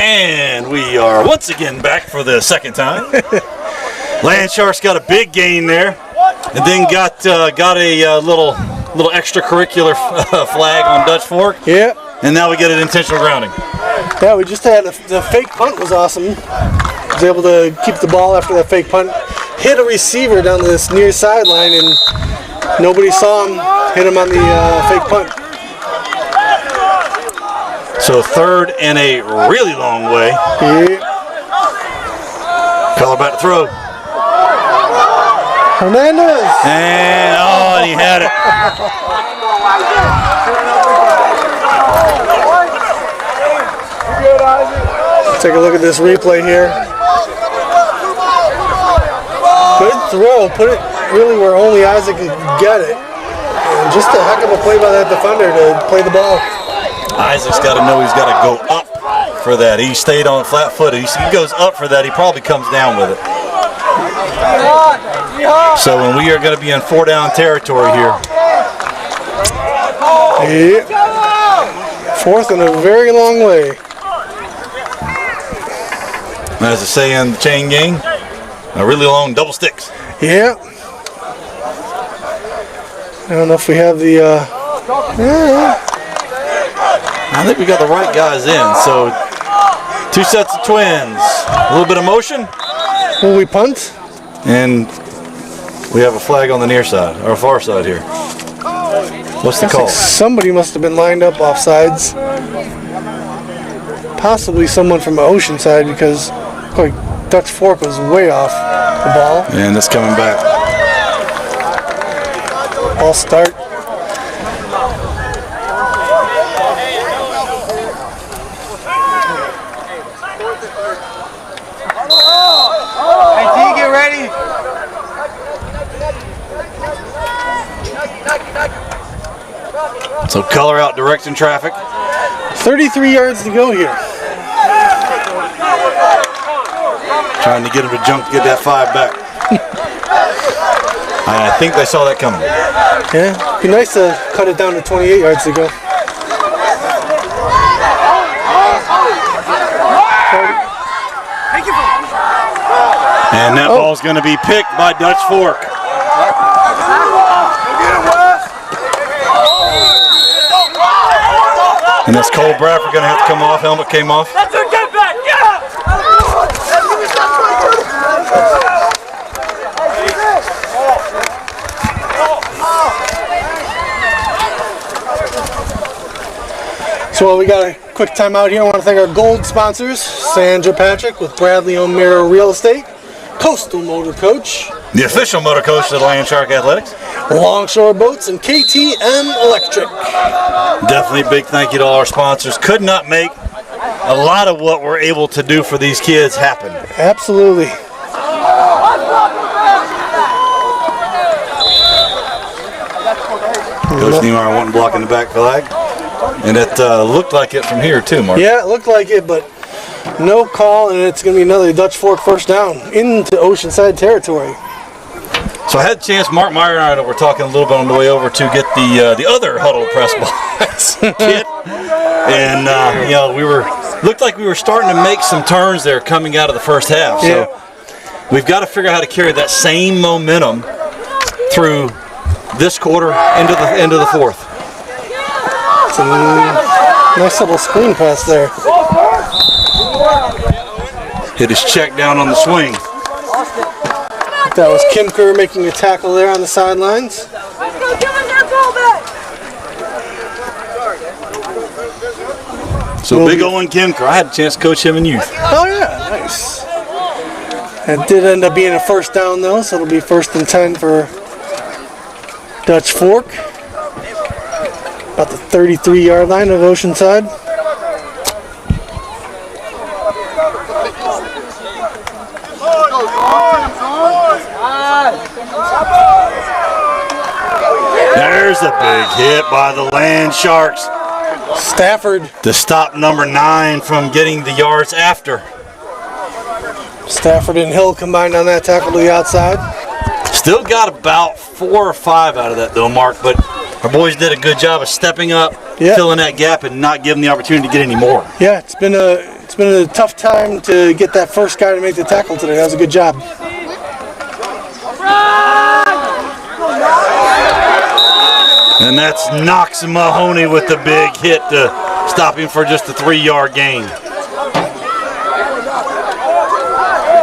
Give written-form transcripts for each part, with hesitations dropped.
And we are once again back for the second time. Land Sharks got a big gain there, and then got a little extracurricular flag on Dutch Fork. Yeah. And now we get an intentional grounding. Yeah, we just had the fake punt was awesome. Was able to keep the ball after that fake punt. Hit a receiver down this near sideline, and nobody saw him. Hit him on the fake punt. So third and a really long way. Yeah. Feller about to throw. Hernandez. And he had it. Take a look at this replay here. Good throw. Put it really where only Isaac could get it. And just a heck of a play by that defender to play the ball. Isaac's got to know he's got to go up for that. He stayed on flat-footed. He goes up for that. He probably comes down with it. So when we are going to be in 4-down territory here. Yeah. Fourth and a very long way. As they say in the chain gang, a really long double sticks. Yeah. I don't know if we have the. I think we got the right guys in. So 2 sets of twins. A little bit of motion. Will we punt? And we have a flag on the near side, or far side here. What's the call? Somebody must have been lined up offsides. Possibly someone from Oceanside, because Dutch Fork was way off the ball. And it's coming back. Ball start. Hey, D, get ready. So color out directing traffic. 33 yards to go here. Trying to get him to jump to get that 5 back. I think they saw that coming. Yeah, be nice to cut it down to 28 yards to go. And that ball's going to be picked by Dutch Fork. And that's Cole Bradford going to have to come off. Helmet came off. That's a get back. So while we got a quick timeout here, I want to thank our gold sponsors, Sandra Patrick with Bradley O'Meara Real Estate, Coastal Motor Coach, The official motor coach of the Land Shark Athletics, Longshore Boats, and KTM Electric. Definitely a big thank you to all our sponsors. Could not make a lot of what we're able to do for these kids happen. Absolutely. Coach Niemeyer wanting to block in the back flag. And it looked like it from here too, Mark. Yeah, it looked like it, but no call, and it's going to be another Dutch Fork first down into Oceanside territory. So I had a chance, Mark Meyer and I were talking a little bit on the way over to get the other huddle press box kit. And, we looked like we were starting to make some turns there coming out of the first half. Yeah. So we've got to figure out how to carry that same momentum through this quarter into the fourth. It's a nice little screen pass there. Hit his check down on the swing. That was Kim Kerr making a tackle there on the sidelines. So big Owen Kimker. I had a chance to coach him in youth. Oh yeah, nice. It did end up being a first down though, so it'll be 1st and 10 for Dutch Fork. About the 33-yard line of Oceanside. There's a big hit by the Land Sharks. Stafford. To stop number 9 from getting the yards after. Stafford and Hill combined on that tackle to the outside. Still got about 4 or 5 out of that though, Mark, but our boys did a good job of stepping up, filling that gap, and not giving the opportunity to get any more. Yeah, it's been a tough time to get that first guy to make the tackle today. That was a good job. And that's Knox Mahoney with the big hit to stop him for just a 3-yard gain.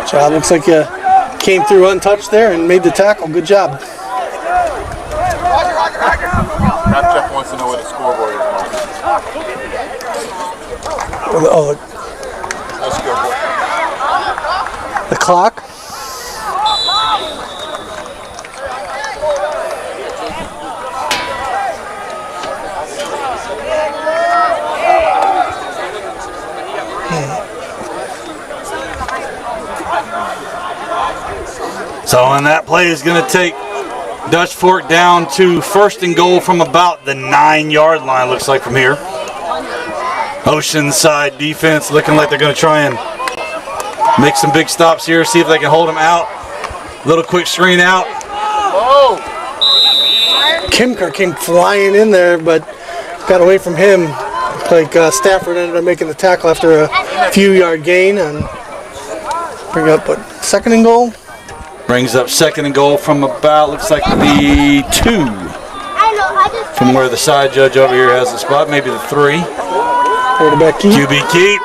Job. Looks like you came through untouched there and made the tackle. Good job. Jeff wants to know what the scoreboard is. Oh, the clock. So, and that play is going to take Dutch Fork down to 1st and goal from about the 9-yard line, looks like from here. Oceanside defense looking like they're going to try and make some big stops here, see if they can hold them out. Little quick screen out. Kimker came flying in there, but got away from him. Like Stafford ended up making the tackle after a few-yard gain and bring up, what, 2nd and goal? Brings up 2nd and goal from about, looks like the 2. From where the side judge over here has the spot, maybe the 3. Quarterback keep. QB keep.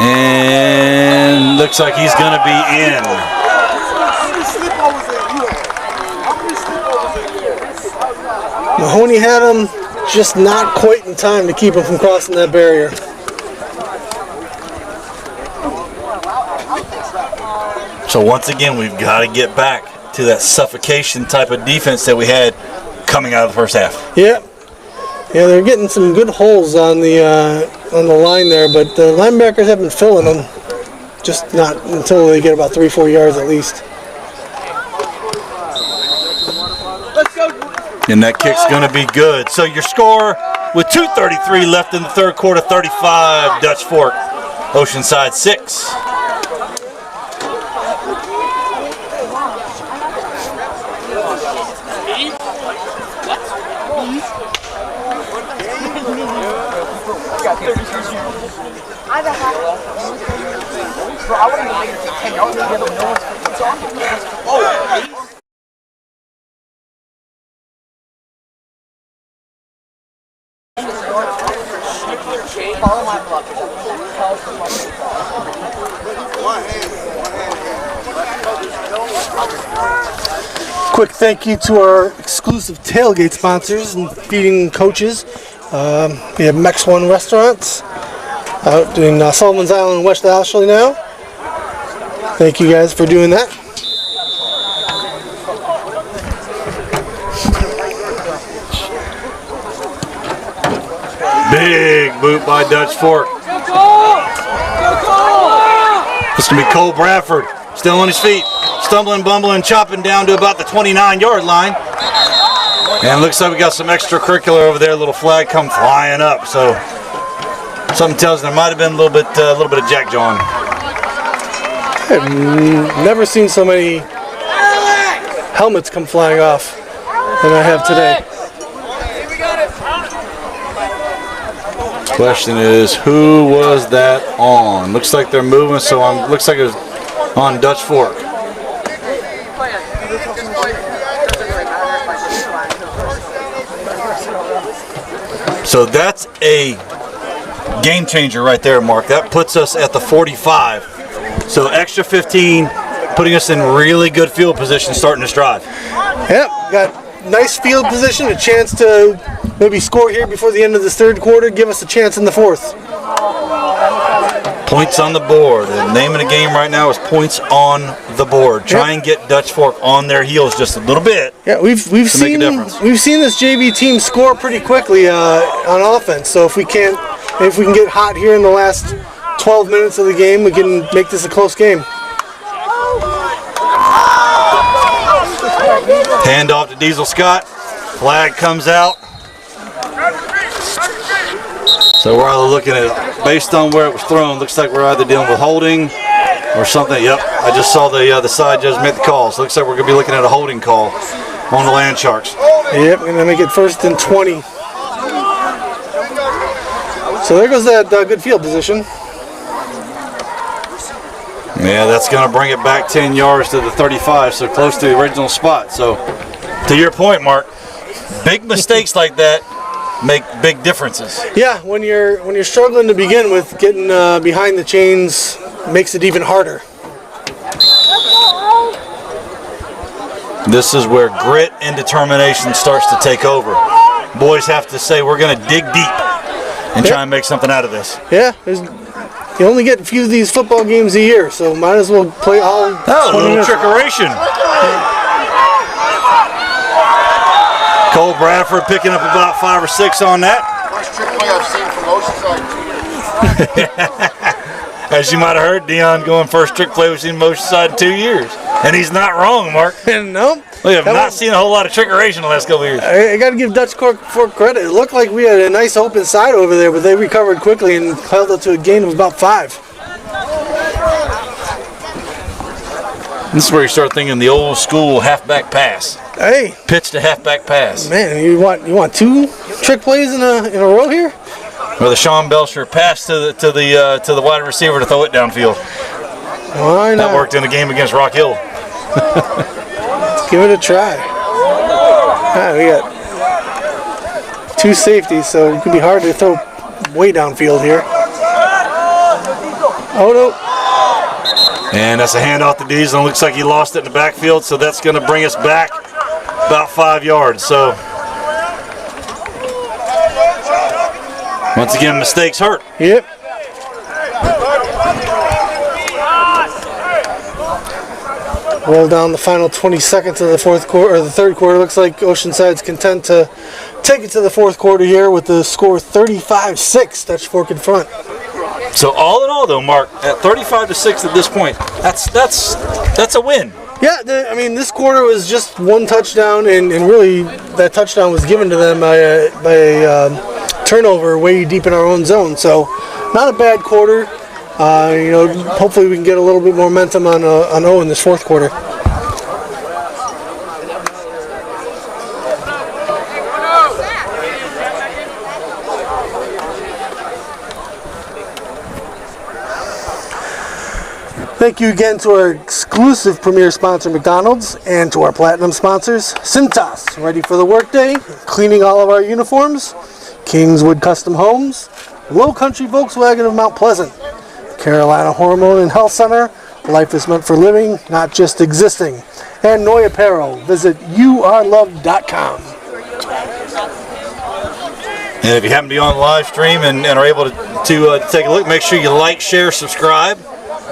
And looks like he's going to be in. Mahoney had him just not quite in time to keep him from crossing that barrier. So once again, we've got to get back to that suffocation type of defense that we had coming out of the first half. Yeah, they're getting some good holes on the line there, but the linebackers have been filling them, just not until they get about 3-4 yards at least. And that kick's going to be good. So your score with 2:33 left in the 3rd quarter, 35 Dutch Fork, Oceanside 6. Quick thank you to our exclusive tailgate sponsors and feeding coaches. We have Mex One Restaurants out in Sullivan's Island, West Ashley now. Thank you guys for doing that. Big boot by Dutch Fork. This is going to be Cole Bradford, still on his feet, stumbling, bumbling, chopping down to about the 29-yard line. And looks like we got some extracurricular over there, a little flag come flying up. So something tells me there might have been a little bit of jack jawing. I've never seen so many helmets come flying off than I have today. Question is, who was that on? Looks like they're moving, so looks like it was on Dutch Fork. So that's a game changer right there, Mark. That puts us at the 45. So extra 15, putting us in really good field position starting this drive. Yep, got nice field position, a chance to maybe score here before the end of this 3rd quarter, give us a chance in the 4th. Points on the board. The name of the game right now is points on the board. Try and get Dutch Fork on their heels just a little bit. Yeah, we've seen this JV team score pretty quickly on offense. So if we can get hot here in the last 12 minutes of the game, we can make this a close game. Hand off to Diesel Scott. Flag comes out. So we're either looking at, based on where it was thrown, looks like we're either dealing with holding or something. Yep, I just saw the side judge make the call. So it looks like we're going to be looking at a holding call on the Land Sharks. Yep, going to make it 1st and 20. So there goes that good field position. Yeah, that's going to bring it back 10 yards to the 35, so close to the original spot. So, to your point, Mark, big mistakes like that make big differences. Yeah, when you're struggling to begin with, getting behind the chains makes it even harder. This is where grit and determination starts to take over. Boys have to say, we're going to dig deep and try and make something out of this. Yeah, you only get a few of these football games a year, so might as well play all. Oh, a little trickeration. Cole Bradford picking up about 5 or 6 on that. First trick play I've seen from Oceanside. As you might have heard, Dion going first trick play we've seen Oceanside in 2 years. And he's not wrong, Mark. No. We have not seen a whole lot of trickeration the last couple of years. I got to give Dutch Fork credit. It looked like we had a nice open side over there, but they recovered quickly and held it to a gain of about 5. This is where you start thinking the old school halfback pass. Hey, Pitch to halfback pass. man, you want 2 trick plays in a row here? Or the Sean Belcher pass to the wide receiver to throw it downfield. Why not? That worked in a game against Rock Hill. Let's give it a try. We got 2 safeties, so it can be hard to throw way downfield here. Oh no. And that's a handoff to Diesel. Looks like he lost it in the backfield, so that's going to bring us back about 5 yards. So, once again, mistakes hurt. Yep. Roll down the final 20 seconds of the fourth quarter, or the third quarter. Looks like Oceanside's content to take it to the fourth quarter here with the score 35-6. Dutch Fork in front. So all in all, though, Mark, at 35-6 at this point, that's a win. Yeah, I mean, this quarter was just 1 touchdown, and really that touchdown was given to them by a turnover way deep in our own zone. So not a bad quarter. Hopefully we can get a little bit more momentum on O in this fourth quarter. Thank you again to our exclusive premier sponsor, McDonald's, and to our platinum sponsors, Cintas, ready for the workday, cleaning all of our uniforms, Kingswood Custom Homes, Low Country Volkswagen of Mount Pleasant, Carolina Hormone and Health Center, life is meant for living, not just existing, and Noy Apparel, visit youareloved.com. And if you happen to be on live stream and are able to take a look, make sure you like, share, subscribe.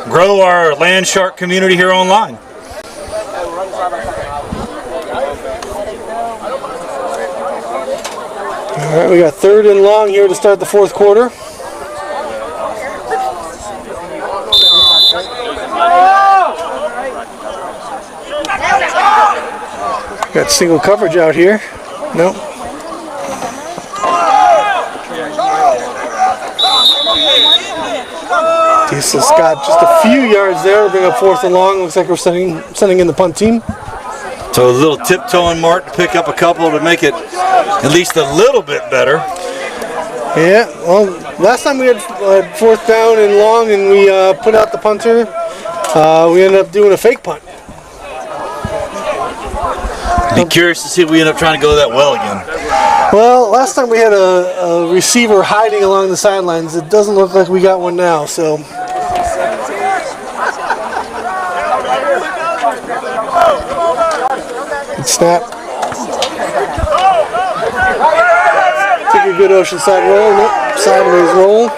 Grow our Land Shark community here online. All right, we got 3rd and long here to start the fourth quarter. Got single coverage out here. Nope. Diesel's got just a few yards there to bring up 4th and long. Looks like we're sending in the punt team. So a little tiptoeing, Mark, to pick up a couple to make it at least a little bit better. Yeah, well, last time we had 4th down and long and we put out the punter, we ended up doing a fake punt. Be curious to see if we end up trying to go that well again. Well, last time we had a receiver hiding along the sidelines. It doesn't look like we got one now, so. Good snap. Take a good Oceanside roll. Nope, sideways roll.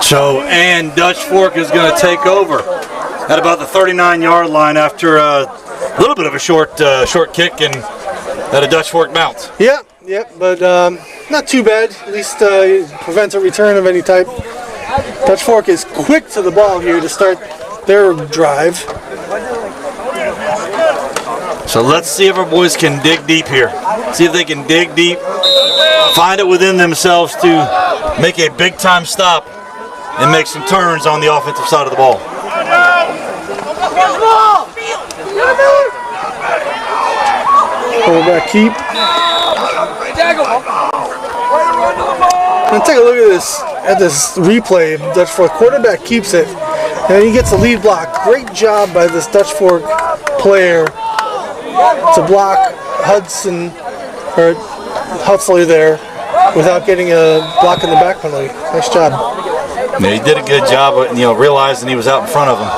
So, and Dutch Fork is going to take over at about the 39-yard line after a little bit of a short kick and at a Dutch Fork bounce. Yeah, but not too bad. At least prevents a return of any type. Dutch Fork is quick to the ball here to start their drive. So let's see if our boys can dig deep here. See if they can dig deep, find it within themselves to make a big-time stop and make some turns on the offensive side of the ball. Quarterback keep. And take a look at this replay. Dutch Fork quarterback keeps it, and he gets a lead block. Great job by this Dutch Fork player to block Hutzler there without getting a block in the back penalty. Nice job. Yeah, he did a good job of, realizing he was out in front of him.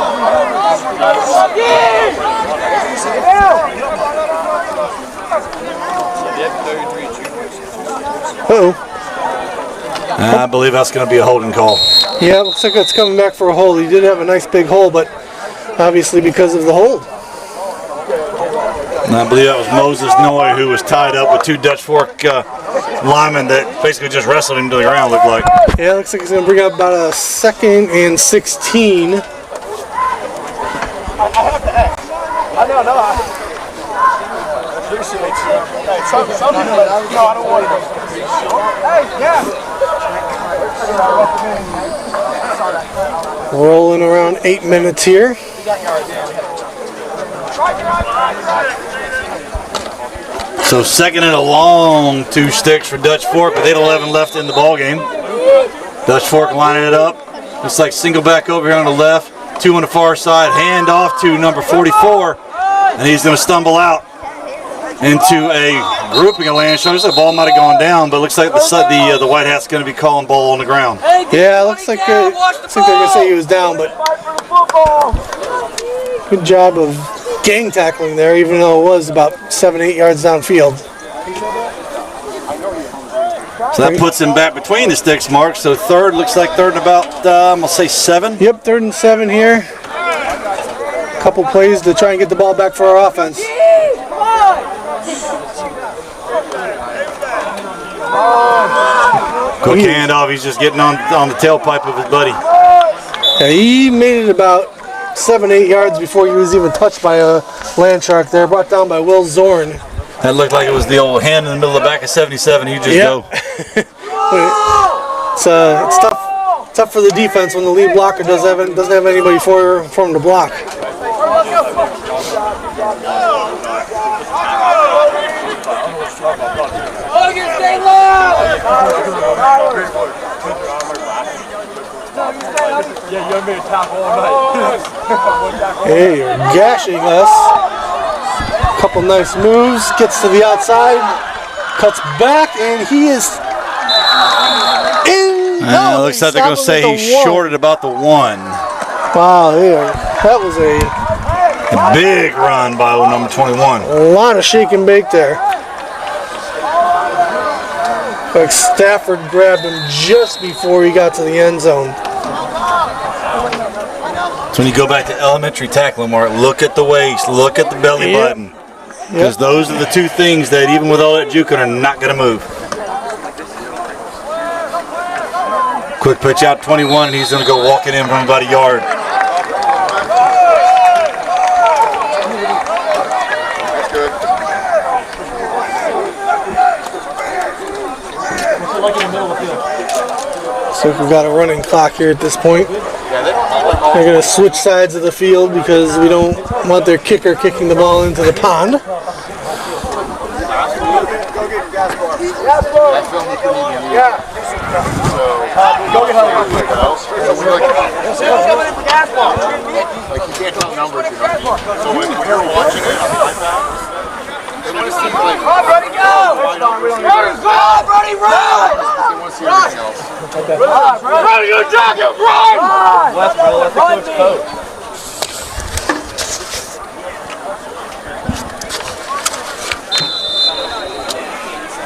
Uh-oh. I believe that's going to be a holding call. Yeah, looks like it's coming back for a hold. He did have a nice big hole, but obviously because of the hold. And I believe that was Moses Noy, who was tied up with two Dutch Fork linemen that basically just wrestled him to the ground, looked like. Yeah, looks like he's going to bring up about a 2nd and 16. I know. I appreciate you. Some people, no, I don't want to. Hey, yeah. Rolling around 8 minutes here. So 2nd and a long 2 sticks for Dutch Fork, but they had 11 left in the ball game. Dutch Fork lining it up. Looks like single back over here on the left, 2 on the far side, hand off to number 44, and he's going to stumble out into a grouping of land shows. The ball might have gone down, but it looks like the White Hat's going to be calling ball on the ground. Yeah, it looks like they're going to say he was down, but good job of gang tackling there, even though it was about 7-8 yards downfield. So that puts him back between the sticks, Mark. So looks like third and about, I'm going to say 7. Yep, 3rd and 7 here. Couple plays to try and get the ball back for our offense. Quick handoff, he's just getting on the tailpipe of his buddy. Yeah, he made it about 7-8 yards before he was even touched by a land shark there, brought down by Will Zorn. That looked like it was the old hand in the middle of the back of 77. He just go. It's tough for the defense when the lead blocker doesn't have anybody for him to block. Hey, you're gashing us. Couple nice moves, gets to the outside, cuts back, and he is in. Looks like they're going to say he's shorted about the 1. Wow, that was a big run by number 21. A lot of shake and bake there. Like Stafford grabbed him just before he got to the end zone. So when you go back to elementary tackling, Mark, look at the waist, look at the belly button. Because those are the 2 things that, even with all that juking, are not going to move. Quick pitch out 21, and he's going to go walking in from about a yard. So we've got a running clock here at this point. They're going to switch sides of the field because we don't want their kicker kicking the ball into the pond. Like you can't tell numbers, you know. So when you're watching it on the iPad, they want to see like. Come on, Brody, go! Go, Brody, run! They want to see everything else. Run, you jacket, run! West, bro, let the coach coach.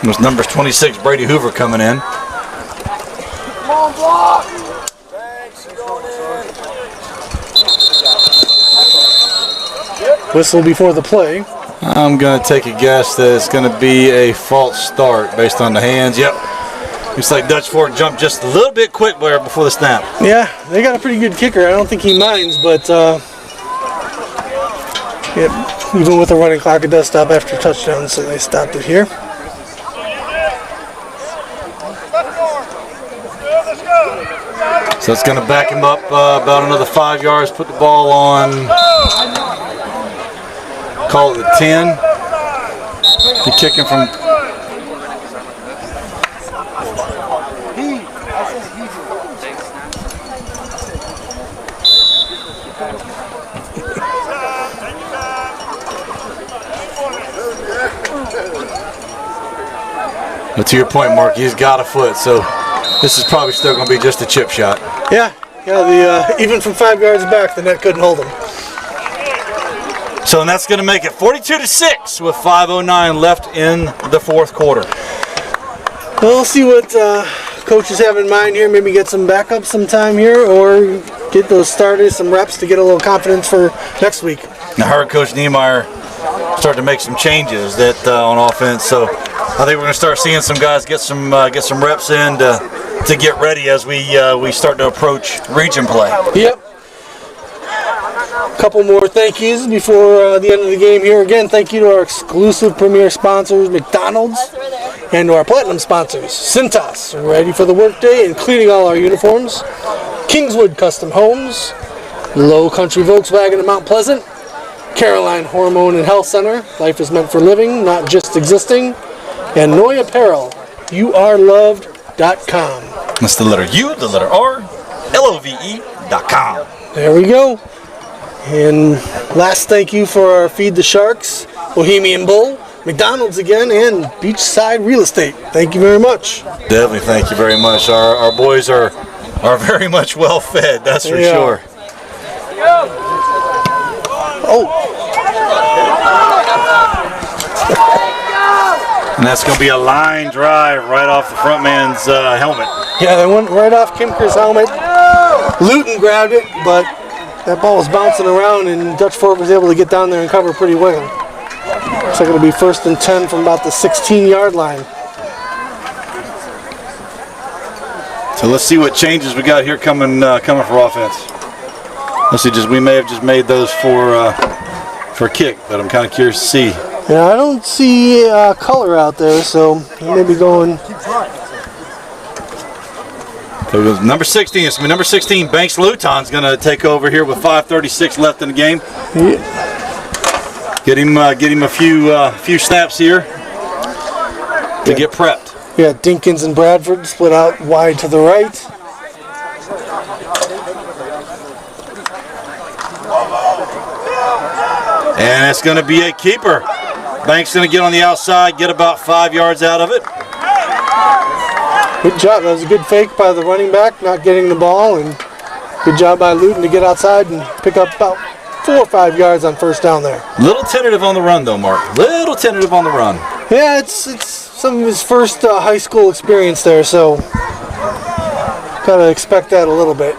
There's number 26, Brady Hoover, coming in. Come on, block! Thanks, going in. Whistle before the play. I'm going to take a guess that it's going to be a false start based on the hands. Yep. Looks like Dutch Fork jumped just a little bit quick there before the snap. Yeah, they got a pretty good kicker. I don't think he minds, but even with the running clock, it does stop after touchdown, so they stopped it here. So it's going to back him up about another 5 yards, put the ball on, call it the 10. You're kicking from. But to your point, Mark, he's got a foot, so this is probably still going to be just a chip shot. Yeah. Even from 5 yards back, the net couldn't hold him. So and that's going to make it 42-6 with 5:09 left in the fourth quarter. Well, we'll see what coaches have in mind here. Maybe get some backup sometime here, or get those starters some reps to get a little confidence for next week. Now, I heard Coach Niemeyer start to make some changes that on offense. So I think we're going to start seeing some guys get some reps in to get ready as we start to approach region play. Yep. Couple more thank yous before the end of the game here. Again, thank you to our exclusive premier sponsors, McDonald's, and to our platinum sponsors, Cintas, ready for the workday, including all our uniforms, Kingswood Custom Homes, Low Country Volkswagen of Mount Pleasant, Caroline Hormone and Health Center, life is meant for living, not just existing, and Noy Apparel, youareloved.com. That's the letter U, the letter R, LOVE.com. There we go. And last thank you for our Feed the Sharks, Bohemian Bull, McDonald's again, and Beachside Real Estate. Thank you very much. Definitely, thank you very much. Our boys are very much well fed, that's for sure. Oh. And that's going to be a line drive right off the front man's helmet. Yeah, they went right off Kimker's helmet. Luton grabbed it, but that ball was bouncing around, and Dutch Fork was able to get down there and cover pretty well. Looks like it'll be 1st and 10 from about the 16-yard line. So let's see what changes we got here coming for offense. Let's see, we may have just made those for kick, but I'm kind of curious to see. Yeah, I don't see color out there, so he may be going. So it was number 16. It's number 16. Banks Luton's going to take over here with 5:36 left in the game. Yeah. Get him a few snaps here to get prepped. Yeah, Dinkins and Bradford split out wide to the right. And it's going to be a keeper. Banks going to get on the outside, get about 5 yards out of it. Good job. That was a good fake by the running back, not getting the ball, and good job by Luton to get outside and pick up about 4 or 5 yards on first down there. Little tentative on the run, though, Mark. Little tentative on the run. Yeah, it's some of his first high school experience there, so gotta expect that a little bit.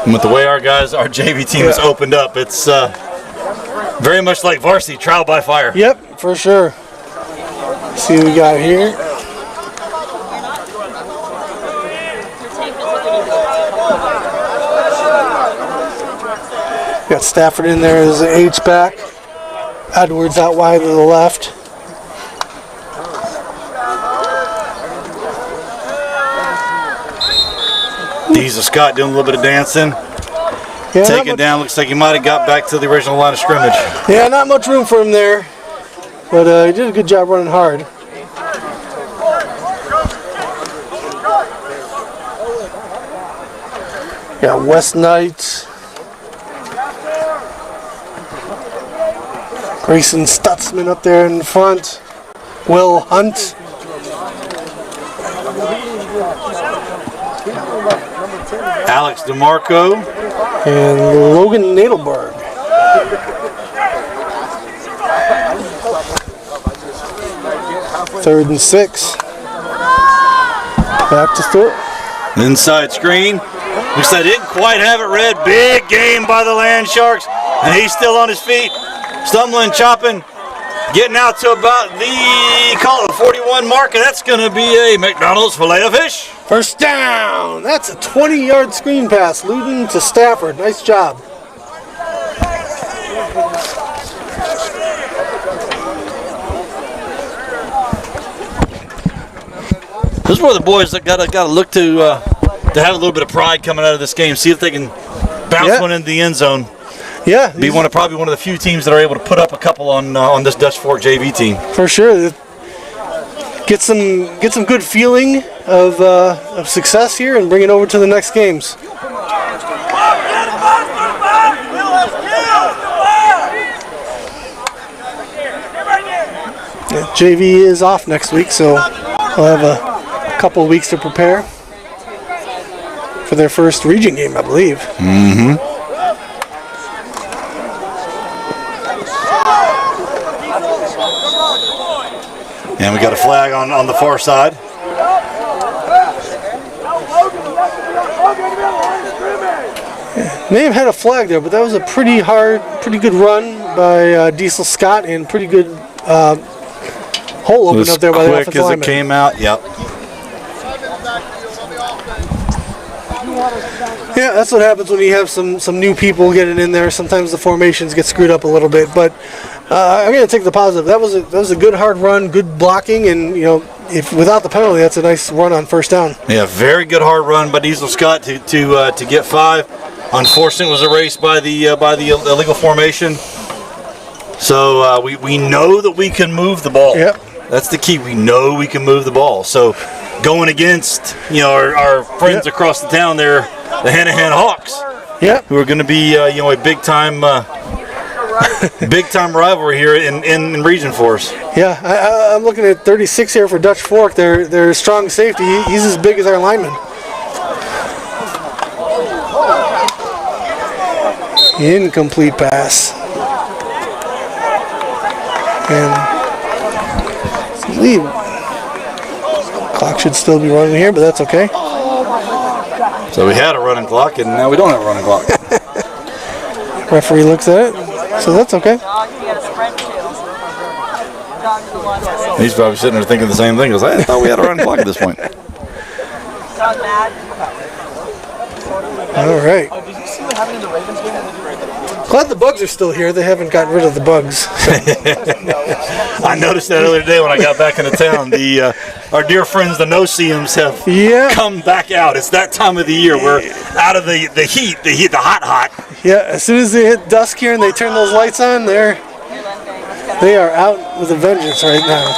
And with the way our JV team has opened up, it's very much like varsity, trial by fire. Yep, for sure. Let's see what we got here. Got Stafford in there as the H-back. Edwards out wide to the left. Deeza Scott doing a little bit of dancing. Yeah, Taken down, looks like he might have got back to the original line of scrimmage. Yeah, not much room for him there. But he did a good job running hard. Got West Knight. Grayson Stutzman up there in front. Will Hunt. Alex DeMarco. And Logan Nadelberg. Third and 6. Back to Stewart. Inside screen. Looks like they didn't quite have it read. Big game by the Land Sharks. And he's still on his feet. Stumbling, chopping. Getting out to about the 41 mark. And that's going to be a McDonald's filet of fish. First down. That's a 20-yard screen pass. Luton to Stafford. Nice job. This is where the boys got to look to have a little bit of pride coming out of this game. See if they can bounce one into the end zone. Yeah, Be probably one of the few teams that are able to put up a couple on this Dutch Fork JV team. for sure. Get some good feeling of success here and bring it over to the next games. Yeah, JV is off next week, so we'll have a couple weeks to prepare for their first region game, I believe. Mm-hmm. And we got a flag on the far side. May have had a flag there, but that was a pretty good run by Diesel Scott and pretty good hole opened up there by the offensive lineman. Quick as it came out, yep. Yeah, that's what happens when you have some new people getting in there. Sometimes the formations get screwed up a little bit, but I'm going to take the positive. That was a good hard run, good blocking, and if without the penalty, that's a nice run on first down. Yeah, very good hard run by Diesel Scott to get 5. Unfortunately, it was erased by the illegal formation. So we know that we can move the ball. Yep. That's the key. We know we can move the ball. So going against our friends across the town there, the Hanahan Hawks, who are going to be a big time rivalry here in region for us. Yeah, I'm looking at 36 here for Dutch Fork. Their strong safety. He's as big as our lineman. Incomplete pass. And I believe clock should still be running here, but that's okay. So we had a running clock, and now we don't have a running clock. Referee looks at it, so that's okay. He's probably sitting there thinking the same thing. Because I thought we had a running clock at this point. All right. Glad the bugs are still here. They haven't gotten rid of the bugs. I noticed that earlier today when I got back into town. Our dear friends, the no-see-ums, have come back out. It's that time of the year. We're out of the heat, the hot. Yeah, as soon as they hit dusk here and they turn those lights on, they are out with a vengeance right now.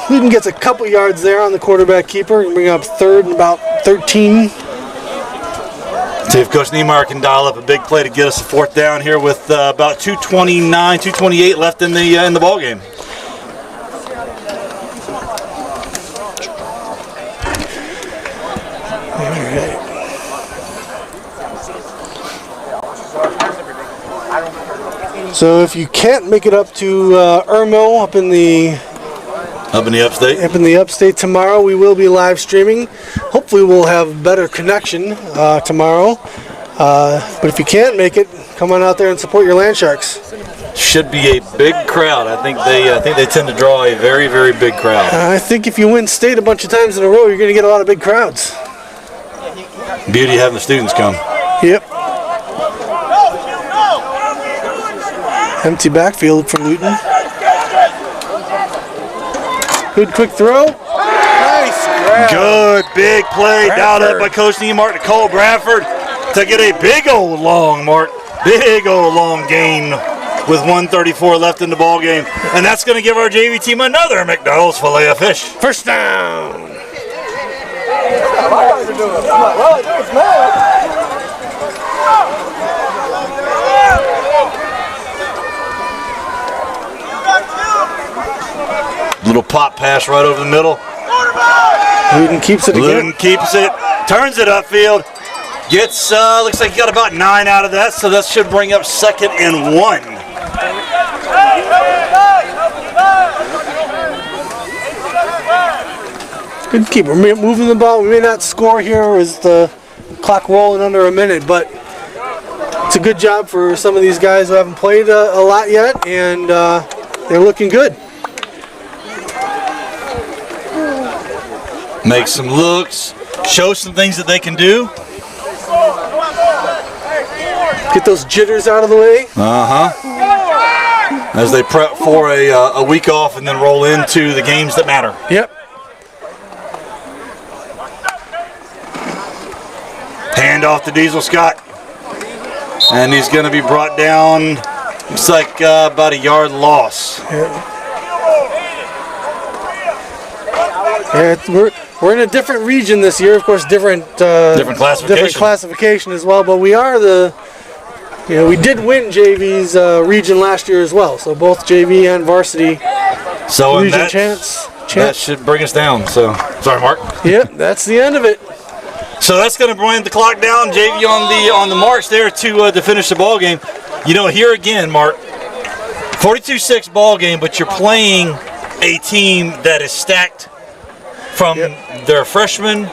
Luton gets a couple yards there on the quarterback keeper and bring up third and about 13. See if Coach Niemeyer can dial up a big play to get us a fourth down here with about 2:28 left in the ball game. All right. So if you can't make it up to Irmo up in the upstate tomorrow, we will be live streaming. Hopefully we'll have better connection tomorrow. But if you can't make it, come on out there and support your Land Sharks. Should be a big crowd. I think they tend to draw a very, very big crowd. I think if you win state a bunch of times in a row, you're going to get a lot of big crowds. Beauty having the students come. Yep. Empty backfield for Luton. Good quick throw. Nice grab. Good big play dialed up by Coach Niemeyer to Cole Bradford to get a big old long gain with 1:34 left in the ball game. And that's going to give our JV team another McDonald's filet of fish. First down. Little pop pass right over the middle. Luton keeps it again. Luton keeps it, turns it upfield. Gets, looks like he got about 9 out of that, so that should bring up 2nd and 1. Good keep. We're moving the ball. We may not score here as the clock rolling under a minute, but it's a good job for some of these guys who haven't played a lot yet, and they're looking good. Make some looks, show some things that they can do. Get those jitters out of the way. As they prep for a week off and then roll into the games that matter. Yep. Hand off to Diesel Scott. And he's going to be brought down, looks like about a yard loss. Yeah, we're in a different region this year, of course, different classification as well. But we are we did win JV's region last year as well. So both JV and varsity region champs. That should bring us down. So sorry, Mark. Yep, that's the end of it. So that's going to bring the clock down. JV on the march there to finish the ball game. You know, here again, Mark, 42-6 ball game, but you're playing a team that is stacked from their freshmen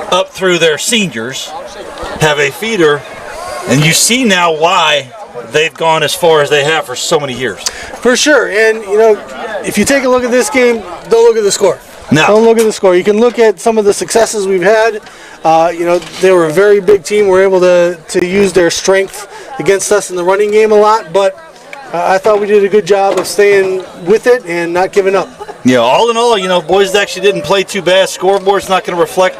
up through their seniors, have a feeder, and you see now why they've gone as far as they have for so many years. For sure, and if you take a look at this game, don't look at the score. No. Don't look at the score. You can look at some of the successes we've had. They were a very big team. We're able to use their strength against us in the running game a lot, but I thought we did a good job of staying with it and not giving up. Yeah, all in all, boys actually didn't play too bad. Scoreboard's not going to reflect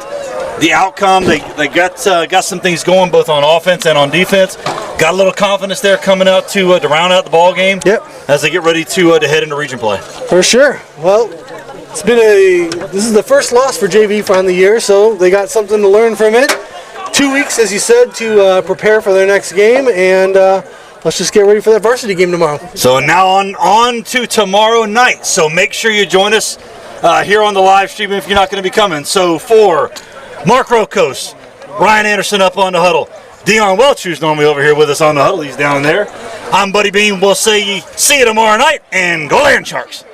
the outcome. They got some things going both on offense and on defense. Got a little confidence there coming out to round out the ball game. Yep. As they get ready to head into region play. For sure. Well, this is the first loss for JV on the year, so they got something to learn from it. 2 weeks, as you said, to prepare for their next game, and let's just get ready for that varsity game tomorrow. So now on to tomorrow night. So make sure you join us here on the live stream if you're not going to be coming. So for Mark Rokos, Ryan Anderson up on the huddle, Dion Welch, who's normally over here with us on the huddle, he's down there. I'm Buddy Beam. We'll see you tomorrow night, and go Land Sharks.